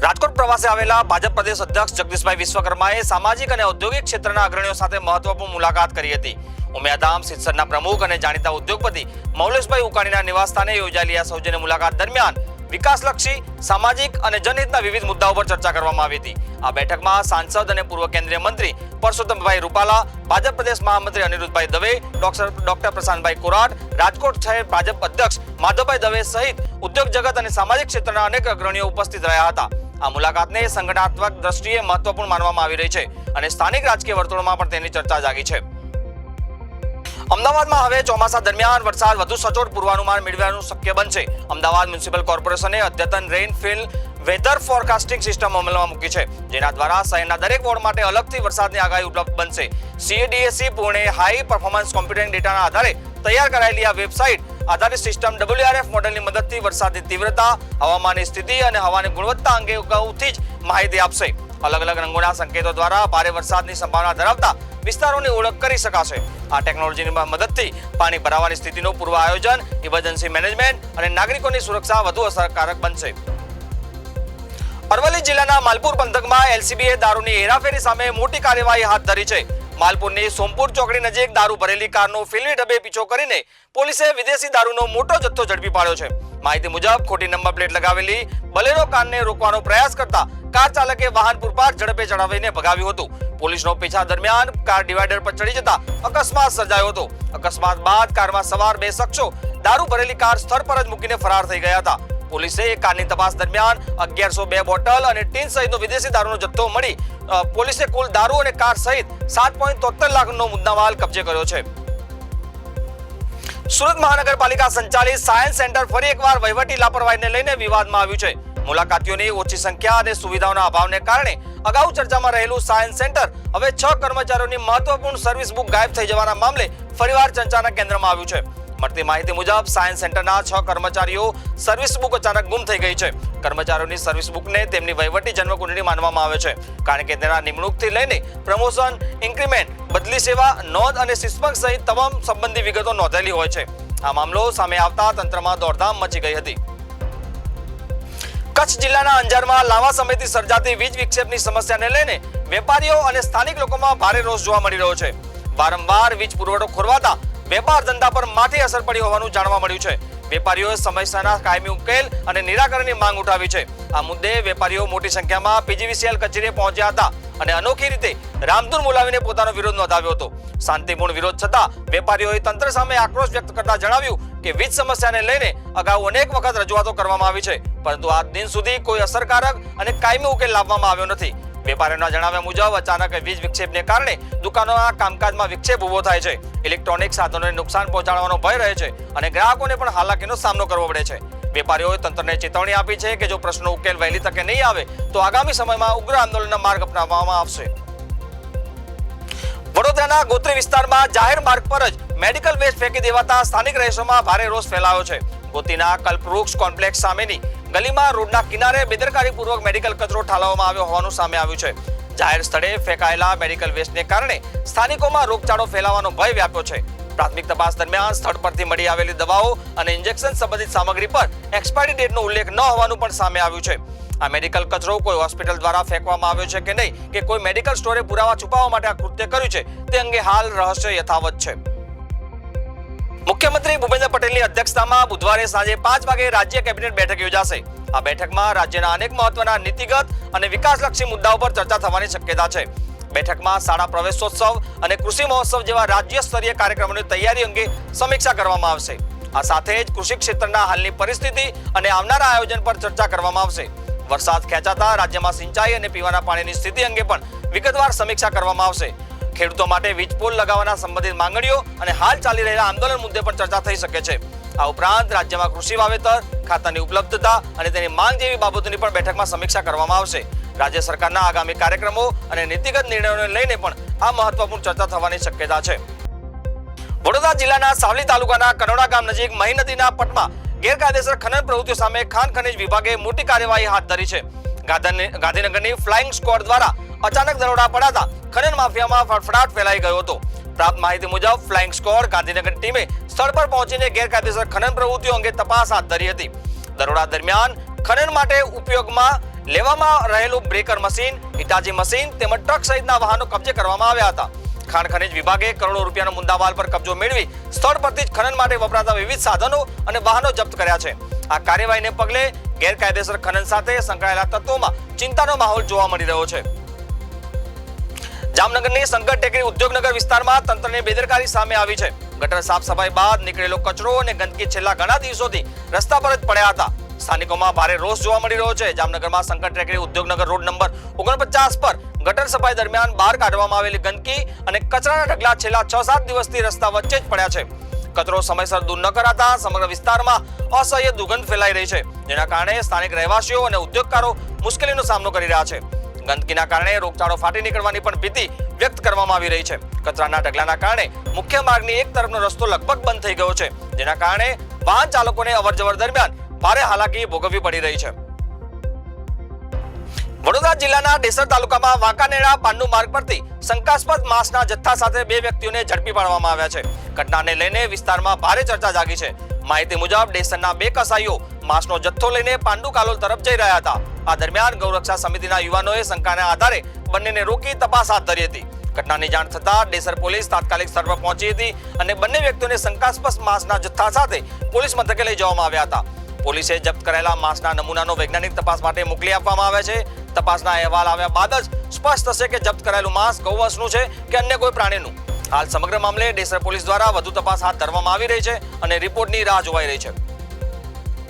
રાજકોટ પ્રવાસે આવેલા ભાજપ પ્રદેશ અધ્યક્ષ જગદીશભાઈ વિશ્વકર્માએ સામાજિક અને ઔદ્યોગિક ક્ષેત્રના અગ્રણીઓ સાથે મહત્વપૂર્ણ મુલાકાત કરી હતી. ઉમિયાધામ સિત્સરના પ્રમુખ અને જાણીતા ઉદ્યોગપતિ મૌલેશભાઈ ઉકાણીના નિવાસસ્થાને યોજાયેલી આ સૌજન્ય મુલાકાત દરમિયાન વિકાસલક્ષી, સામાજિક અને જનહિતના વિવિધ મુદ્દાઓ પર ચર્ચા કરવામાં આવી હતી. આ બેઠકમાં સાંસદ અને પૂર્વ કેન્દ્રીય મંત્રી પરસોત્તમભાઈ રૂપાલા, ભાજપ પ્રદેશ મહામંત્રી અનિરુદ્ધભાઈ દવે, ડોક્ટર પ્રશાંતભાઈ કોરાટ, રાજકોટ શહેર ભાજપ અધ્યક્ષ માધવભાઈ દવે સહિત ઉદ્યોગ જગત અને સામાજિક ક્ષેત્રના અનેક અગ્રણીઓ ઉપસ્થિત રહ્યા હતા. આ મુલાકાતને સંગઠનાત્મક દ્રષ્ટિએ મહત્વપૂર્ણ માનવામાં આવી રહી છે અને સ્થાનિક રાજકીય વર્તુળોમાં પણ તેની ચર્ચા જાગી છે. અમદાવાદમાં હવે ચોમાસા દરમિયાન વરસાદ વધુ સચોટ પૂર્વાનુમાન મેળવવાનું શક્ય બનશે. અમદાવાદ મ્યુનિસિપલ કોર્પોરેશને અદ્યતન રેઇનફોલ વેધર ફોરકાસ્ટિંગ સિસ્ટમ અમલમાં મૂકી છે, જેના દ્વારા શહેરના દરેક વોર્ડ માટે અલગથી વરસાદની આગાહી ઉપલબ્ધ બનશે. CADSC Pune high performance computing ડેટાના આધારે તૈયાર કરાયેલી આ વેબસાઇટ આધારિત સિસ્ટમ WRF મોડેલની મદદથી વરસાદની તીવ્રતા, હવામાનની સ્થિતિ અને હવાની ગુણવત્તા અંગે અગાઉથી જ માહિતી આપશે. અલગ અલગ રંગોના સંકેતો દ્વારા ભારે વરસાદની સંભાવના ધરાવતા વિસ્તારોની ઓળખ કરી શકાશે. આ ટેકનોલોજીની મદદથી પાણી ભરાવાની સ્થિતિનું પૂર્વ આયોજન, ઇમરજન્સી મેનેજમેન્ટ અને નાગરિકોની સુરક્ષા વધુ અસરકારક બનશે. અરવલ્લી જિલ્લાના માલપુર પંથકમાં LCBએ દારૂની હેરાફેરી સામે મોટી કાર્યવાહી હાથ ધરી છે. માલપુરની સોમપુર ચોકડી નજીક દારૂ ભરેલી કારનો ફિલ્મી ઢબે પીછો કરીને પોલીસે વિદેશી દારૂનો મોટો જથ્થો ઝડપી પાડ્યો છે. માહિતી મુજબ ખોટી નંબર પ્લેટ લગાવેલી બલેરો કારને રોકવાનો પ્રયાસ કરતા કાર ચાલકે વાહન પૂરપાટ ઝડપે ચડાવીને ભગાવ્યું હતું. પોલીસનો પીછા દરમિયાન કાર ડિવાઈડર પર ચડી જતા અકસ્માત સર્જાયો હતો. અકસ્માત બાદ કારમાં સવાર બે શખ્સો દારૂ ભરેલી કાર સ્થળ પર જ મૂકીને ફરાર થઈ ગયા હતા. પોલીસે કારની તપાસ દરમિયાન 1102 બોટલ અને ટીન સહિતનો વિદેશી દારૂનો જથ્થો મળી પોલીસે કુલ દારૂ અને કાર સહિત 7.73 લાખનો મુદ્દામાલ કબજે કર્યો છે. સુરત મહાનગરપાલિકા સંચાલિત સાયન્સ સેન્ટર ફરી એકવાર વહીવટી લાપરવાહીને લઈને વિવાદમાં આવ્યું છે. મુલાકાતીઓની ઓછી સંખ્યા અને સુવિધાઓના અભાવને કારણે અગાઉ ચર્ચામાં રહેલું સાયન્સ સેન્ટર હવે 6 કર્મચારીઓની મહત્વપૂર્ણ સર્વિસ બુક ગાયબ થઈ જવાના મામલે ફરીવાર ચર્ચાના કેન્દ્રમાં આવ્યું છે. મળતી માહિતી મુજબ સાયન્સ સેન્ટરના 6 કર્મચારીઓ સર્વિસ બુક અચાનક ગુમ થઈ ગઈ છે. કર્મચારીઓની સર્વિસ બુકને તેમની વહીવટી જન્મકુંડળી માનવામાં આવે છે, કારણ કે તેના નિમણૂકથી લઈને પ્રમોશન, ઇન્ક્રીમેન્ટ, બદલી સેવા, નોંધ અને શિસ્પક સહિત તમામ સંબંધી વિગતો નોંધેલી હોય છે. આ મામલો સામે આવતા તંત્રમાં દોડધામ મચી ગઈ હતી. કચ્છ જિલ્લાના અંજારમાં લાંબા સમયથી સર્જાતી વીજ વિક્ષેપની સમસ્યાને લઈને વેપારીઓ અને સ્થાનિક લોકોમાં ભારે રોષ જોવા મળી રહ્યો છે. વારંવાર વીજ પુરવઠો ખોરવાતા વેપાર ધંધા પર માઠી અસર પડી હોવાનું જાણવા મળ્યું છે. વેપારીઓએ સમસ્યાના કાયમી ઉકેલ અને નિરાકરણની માંગ ઉઠાવી છે. આ મુદ્દે વેપારીઓ મોટી સંખ્યામાં PGVCL કચેરીએ પહોંચ્યા હતા અને અનોખી રીતે રામધૂન બોલાવીને પોતાનો વિરોધ નોંધાવ્યો હતો. શાંતિપૂર્ણ વિરોધ છતાં વેપારીઓએ તંત્ર સામે આક્રોશ વ્યક્ત કરતા જણાવ્યું કે વીજ સમસ્યાને લઈને અગાઉ અનેક વખત રજૂઆતો કરવામાં આવી છે, પરંતુ આજ દિન સુધી કોઈ અસરકારક અને કાયમી ઉકેલ લાવવામાં આવ્યો નથી. વેપારીઓના જણાવ્યા મુજબ અચાનક વીજ વિક્ષેપને કારણે દુકાનોના કામકાજમાં વિક્ષેપ ઉભો થાય છે, ઇલેક્ટ્રોનિક સાધનોને નુકસાન પહોંચાડવાનો ભય રહે છે અને ગ્રાહકોને પણ હાલાકીનો સામનો કરવો પડે છે. વેપારીઓએ તંત્રને ચેતવણી આપી છે કે જો પ્રશ્નનો ઉકેલ વહેલી તકે નહીં આવે તો આગામી સમયમાં ઉગ્ર આંદોલનના માર્ગ અપનાવવામાં આવશે. વડોદરાના ગોત્રી વિસ્તારમાં જાહેર માર્ગ પર જ મેડિકલ વેસ્ટ ફેંકી દેવાતા સ્થાનિક રહીશોમાં ભારે રોષ ફેલાયો છે. ગોત્રીના કલ્પવૃક્ષ કોમ્પ્લેક્સ સામેની ગલીમાં રોડના કિનારે બેદરકારીપૂર્વક મેડિકલ કચરો ઠાલવવામાં આવ્યો હોવાનું સામે આવ્યું છે. જાહેર સ્થળે ફેંકાયેલા મેડિકલ વેસ્ટને કારણે સ્થાનિકોમાં રોગચાળો ફેલાવાનો ભય વ્યાપ્યો છે. પ્રાથમિક તપાસ દરમિયાન સ્થળ પરથી મળી આવેલી દવાઓ અને ઇન્જેક્શન સંબંધિત સામગ્રી પર એક્સપાયરી ડેટનો ઉલ્લેખ ન હોવાનું પણ સામે આવ્યું છે. આ મેડિકલ કચરો કોઈ હોસ્પિટલ દ્વારા ફેંકવામાં આવ્યો છે કે નહીં કે કોઈ મેડિકલ સ્ટોરે પુરાવા છુપાવવા માટે આ કૃત્ય કર્યું છે તે અંગે હાલ રહસ્ય યથાવત છે. મુખ્યમંત્રી ભૂપેન્દ્ર પટેલની અધ્યક્ષતામાં બુધવારે સાંજે 5 વાગે રાજ્ય કેબિનેટ બેઠક યોજાશે. આ બેઠકમાં રાજ્યના અનેક મહત્વના નીતિગત અને વિકાસલક્ષી મુદ્દાઓ પર ચર્ચા થવાની શક્યતા છે. બેઠકમાં શાળા પ્રવેશોત્સવ અને કૃષિ મહોત્સવ જેવા રાજ્ય સ્તરીય કાર્યક્રમોની તૈયારી અંગે સમીક્ષા કરવામાં આવશે. આ સાથે જ કૃષિ ક્ષેત્રના હાલની પરિસ્થિતિ અને આવનારા આયોજન પર ચર્ચા કરવામાં આવશે. વરસાદ ખેંચાતા રાજ્યમાં સિંચાઈ અને પીવાના પાણીની સ્થિતિ અંગે પણ વિગતવાર સમીક્ષા કરવામાં આવશે. ખેડૂતો માટે વીજ પોલ લગાવવાના સંબંધિત માંગણીઓ અને હાલ ચાલી રહેલા આંદોલન મુદ્દે પણ ચર્ચા થઈ શકે છે. આ ઉપરાંત રાજ્યમાં કૃષિ વાવેતર, ખાતાની ઉપલબ્ધતા અને તેની માંગ જેવી બાબતોની પણ બેઠકમાં સમીક્ષા કરવામાં આવશે. રાજ્ય સરકારના આગામી કાર્યક્રમો અને નીતિગત નિર્ણયોને લઈને પણ આ મહત્વપૂર્ણ ચર્ચા થવાની શક્યતા છે. વડોદરા જિલ્લાના સાવલી તાલુકાના કનોડા ગામ નજીક મહી નદીના પટમાં ગેરકાયદેસર ખનન પ્રવૃત્તિઓ સામે ખાણ ખનીજ વિભાગે મોટી કાર્યવાહી હાથ ધરી છે. ગાંધીનગરની ફ્લાઇંગ સ્ક્વોડ દ્વારા અચાનક દરોડા પડાતા ખનન માફિયામાં ફફડાટ ફેલાઈ ગયો હતો. પ્રાપ્ત માહિતી મુજબ ફ્લાઇંગ સ્ક્વોડ ગાંધીનગર ટીમે સ્થળ પર પહોંચીને ગેરકાયદેસર ખનન પ્રવૃત્તિઓ અંગે તપાસ હાથ ધરી હતી. દરોડા દરમિયાન ખનન માટે ઉપયોગમાં લેવામાં રહેલું બ્રેકર મશીન, હિટાચી મશીન તેમજ ટ્રક સહિતના વાહનો કબજે કરવામાં આવ્યા હતા. ખાણ ખનીજ વિભાગે કરોડો રૂપિયાનો મુદ્દામાલ પર કબજો મેળવી સ્થળ પરથી જ ખનન માટે વપરાતા વિવિધ સાધનો અને વાહનો જપ્ત કર્યા છે. આ કાર્યવાહીને પગલે ગેરકાયદેસર ખનન સાથે સંકળાયેલા તત્વોમાં ચિંતાનો માહોલ જોવા મળી રહ્યો છે. જામનગરની શંકર ટેકરી ઉદ્યોગનગર વિસ્તારમાં તંત્રની બેદરકારી સામે આવી છે. ગટર સાફ સફાઈ બાદ નીકળેલો કચરો અને ગંદકી છેલ્લા ઘણા દિવસોથી રસ્તા પર જ પડ્યા હતા. સ્થાનિકોમાં ભારે રોષ જોવા મળી રહ્યો છે. જામનગરમાં શંકર ટેકરી ઉદ્યોગનગર રોડ નંબર 49 પર ગટર સફાઈ દરમિયાન બહાર કાઢવામાં આવેલી ગંદકી અને કચરાના ઢગલા છેલ્લા 6-7 દિવસથી રસ્તા વચ્ચે જ પડ્યા છે. કચરો સમયસર દૂર ન કરાતા સમગ્ર વિસ્તારમાં અસહ્ય દુર્ગંધ ફેલાઈ રહી છે, જેના કારણે સ્થાનિક રહેવાસીઓ અને ઉદ્યોગકારો મુશ્કેલીનો સામનો કરી રહ્યા છે. ગંદકીના કારણે રોગચાળો ફાટી નીકળવાની પણ ભીતિ વ્યક્ત કરવામાં આવી રહી છે. કચરાના ઢગલાના કારણે મુખ્ય માર્ગની એક તરફનો રસ્તો લગભગ બંધ થઈ ગયો છે, જેના કારણે વાહન ચાલકોને અવરજવર દરમિયાન ભારે હાલાકી ભોગવવી પડી રહી છે. વડોદરા જિલ્લાના ડેસર તાલુકામાં વાંકાનેડા પાંડુ માર્ગ પરથી શંકાસ્પદ માંસના જથ્થા સાથે 2 વ્યક્તિઓને ઝડપી પાડવામાં આવ્યા છે. ઘટનાને લઈને વિસ્તારમાં ભારે ચર્ચા જાગી છે. માહિતી મુજબ ડેસરના 2 કસાઈઓ માંસનો જથ્થો લઈને પાંડુ કાલોલ તરફ જઈ રહ્યા હતા. આ દરમિયાન ગૌરક્ષા સમિતિના યુવાનોએ શંકાના આધારે બંનેને રોકી તપાસ હાથ ધરી હતી. ઘટનાની જાણ થતાં ડેસર પોલીસ તાત્કાલિક સ્થળ પર પહોંચી હતી અને બંને વ્યક્તિઓને શંકાસ્પદ માંસના જથ્થા સાથે પોલીસ મથકે લઈ જવામાં આવ્યા હતા. પોલીસે જપ્ત કરેલા માંસના નમૂનાનો વૈજ્ઞાનિક તપાસ માટે મોકલી આપવામાં આવ્યા છે. તપાસના અહેવાલ આવ્યા બાદ જ સ્પષ્ટ થશે કે જપ્ત કરાયેલું માંસ ગૌવંશનું છે કે અન્ય કોઈ પ્રાણીનું. હાલ સમગ્ર મામલે ડેસર પોલીસ દ્વારા વધુ તપાસ હાથ ધરવામાં આવી રહી છે અને રિપોર્ટની રાહ જોવાઈ રહી છે.